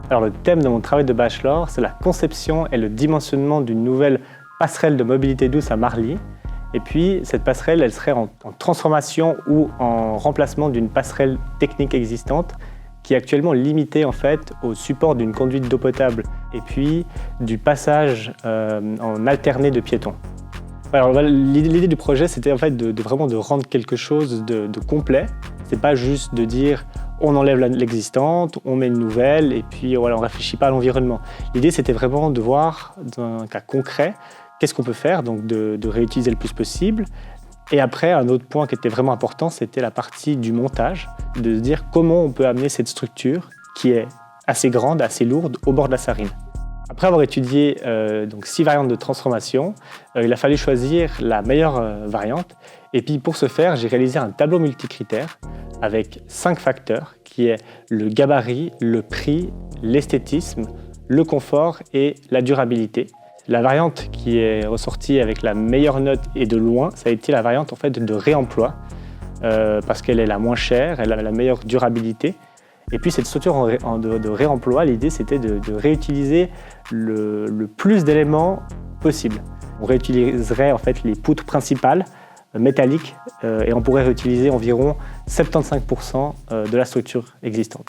Alors le thème de mon travail de bachelor, c'est la conception et le dimensionnement d'une nouvelle passerelle de mobilité douce à Marly. Et puis cette passerelle, elle serait en transformation ou en remplacement d'une passerelle technique existante qui est actuellement limitée en fait au support d'une conduite d'eau potable et puis du passage en alterné de piétons. Alors l'idée du projet, c'était en fait vraiment de rendre quelque chose de complet. C'est pas juste de dire on enlève l'existante, on met une nouvelle et puis voilà, on réfléchit pas à l'environnement. L'idée, c'était vraiment de voir dans un cas concret qu'est-ce qu'on peut faire, donc de réutiliser le plus possible. Et après, un autre point qui était vraiment important, c'était la partie du montage, de se dire comment on peut amener cette structure qui est assez grande, assez lourde, au bord de la Sarine. Après avoir étudié donc 6 variantes de transformation, il a fallu choisir la meilleure variante. Et puis pour ce faire, j'ai réalisé un tableau multicritères avec 5 facteurs qui est le gabarit, le prix, l'esthétisme, le confort et la durabilité. La variante qui est ressortie avec la meilleure note et de loin, ça a été la variante en fait, de réemploi parce qu'elle est la moins chère, elle a la meilleure durabilité. Et puis cette structure de réemploi, l'idée c'était de réutiliser le plus d'éléments possible. On réutiliserait en fait les poutres principales métalliques et on pourrait réutiliser environ 75% de la structure existante.